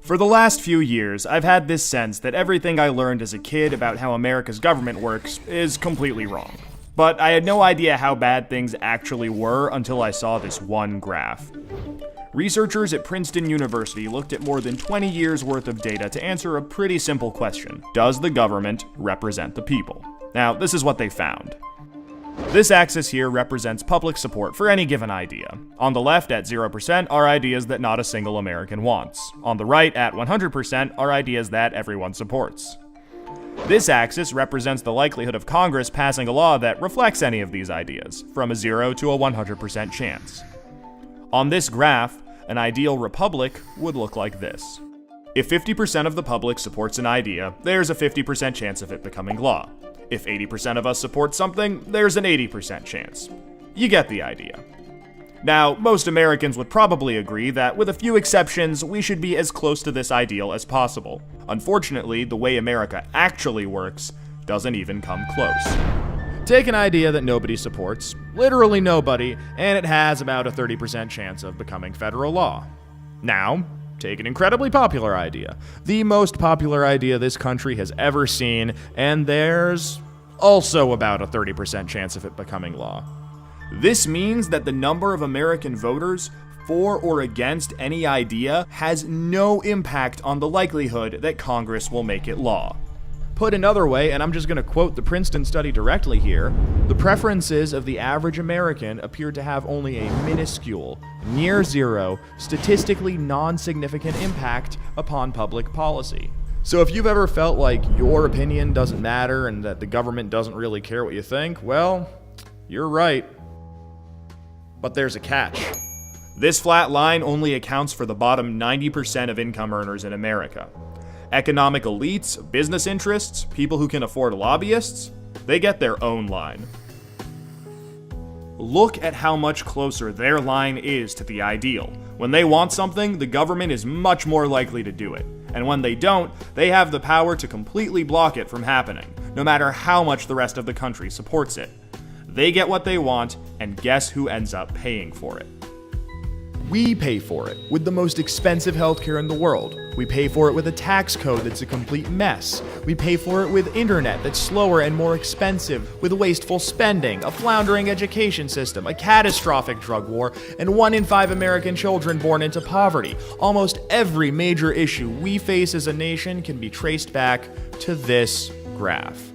For the last few years, I've had this sense that everything I learned as a kid about how America's government works is completely wrong. But I had no idea how bad things actually were until I saw this one graph. Researchers at Princeton University looked at more than 20 years worth of data to answer a pretty simple question. Does the government represent the people? Now, this is what they found. This axis here represents public support for any given idea. On the left, at 0%, are ideas that not a single American wants. On the right, at 100%, are ideas that everyone supports. This axis represents the likelihood of Congress passing a law that reflects any of these ideas, from a 0 to a 100% chance. On this graph, an ideal republic would look like this. If 50% of the public supports an idea, there's a 50% chance of it becoming law. If 80% of us support something, there's an 80% chance. You get the idea. Now, most Americans would probably agree that, with a few exceptions, we should be as close to this ideal as possible. Unfortunately, the way America actually works doesn't even come close. Take an idea that nobody supports, literally nobody, and it has about a 30% chance of becoming federal law. Now, take an incredibly popular idea, the most popular idea this country has ever seen, and there's also about a 30% chance of it becoming law. This means that the number of American voters for or against any idea has no impact on the likelihood that Congress will make it law. Put another way, and I'm just going to quote the Princeton study directly here, the preferences of the average American appear to have only a minuscule, near zero, statistically non-significant impact upon public policy. So if you've ever felt like your opinion doesn't matter and that the government doesn't really care what you think, well, you're right. But there's a catch. This flat line only accounts for the bottom 90% of income earners in America. Economic elites, business interests, people who can afford lobbyists, they get their own line. Look at how much closer their line is to the ideal. When they want something, the government is much more likely to do it. And when they don't, they have the power to completely block it from happening, no matter how much the rest of the country supports it. They get what they want, and guess who ends up paying for it? We pay for it with the most expensive healthcare in the world. We pay for it with a tax code that's a complete mess. We pay for it with internet that's slower and more expensive, with wasteful spending, a floundering education system, a catastrophic drug war, and 1 in 5 American children born into poverty. Almost every major issue we face as a nation can be traced back to this graph.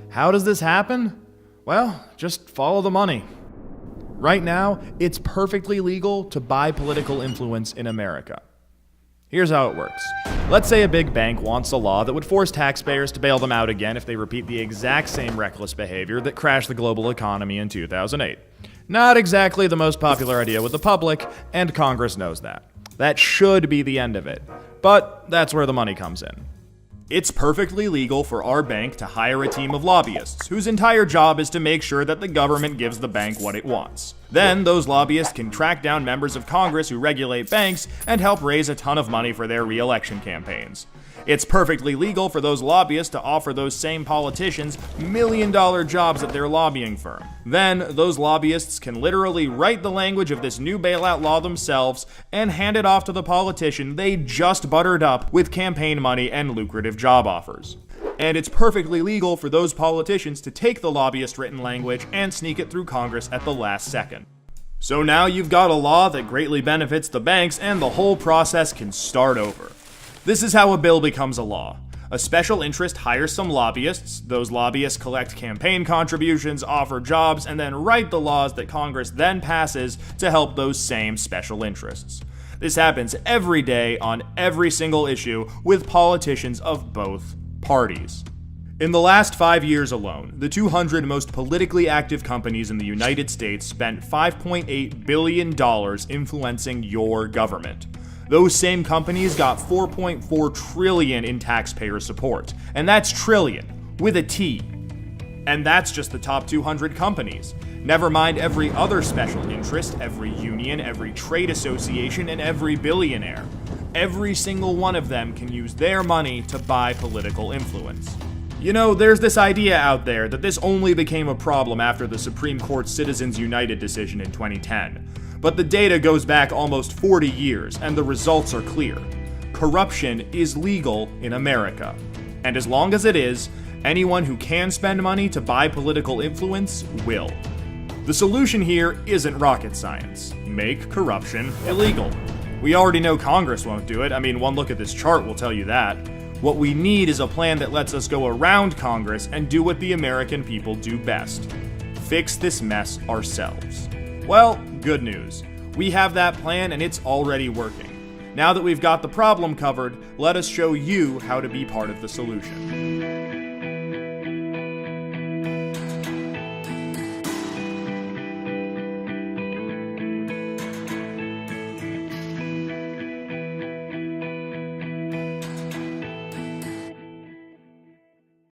How does this happen? Well, just follow the money. Right now, it's perfectly legal to buy political influence in America. Here's how it works. Let's say a big bank wants a law that would force taxpayers to bail them out again if they repeat the exact same reckless behavior that crashed the global economy in 2008. Not exactly the most popular idea with the public, and Congress knows that. That should be the end of it. But that's where the money comes in. It's perfectly legal for our bank to hire a team of lobbyists whose entire job is to make sure that the government gives the bank what it wants. Then those lobbyists can track down members of Congress who regulate banks and help raise a ton of money for their re-election campaigns. It's perfectly legal for those lobbyists to offer those same politicians million-dollar jobs at their lobbying firm. Then, those lobbyists can literally write the language of this new bailout law themselves and hand it off to the politician they just buttered up with campaign money and lucrative job offers. And it's perfectly legal for those politicians to take the lobbyist-written language and sneak it through Congress at the last second. So now you've got a law that greatly benefits the banks, and the whole process can start over. This is how a bill becomes a law. A special interest hires some lobbyists, those lobbyists collect campaign contributions, offer jobs, and then write the laws that Congress then passes to help those same special interests. This happens every day on every single issue with politicians of both parties. In the last 5 years alone, the 200 most politically active companies in the United States spent $5.8 billion influencing your government. Those same companies got $4.4 trillion in taxpayer support. And that's trillion, with a T. And that's just the top 200 companies. Never mind every other special interest, every union, every trade association, and every billionaire. Every single one of them can use their money to buy political influence. You know, there's this idea out there that this only became a problem after the Supreme Court's Citizens United decision in 2010. But the data goes back almost 40 years, and the results are clear. Corruption is legal in America. And as long as it is, anyone who can spend money to buy political influence will. The solution here isn't rocket science. Make corruption illegal. We already know Congress won't do it. I mean, one look at this chart will tell you that. What we need is a plan that lets us go around Congress and do what the American people do best. Fix this mess ourselves. Well, good news. We have that plan and it's already working. Now that we've got the problem covered, let us show you how to be part of the solution.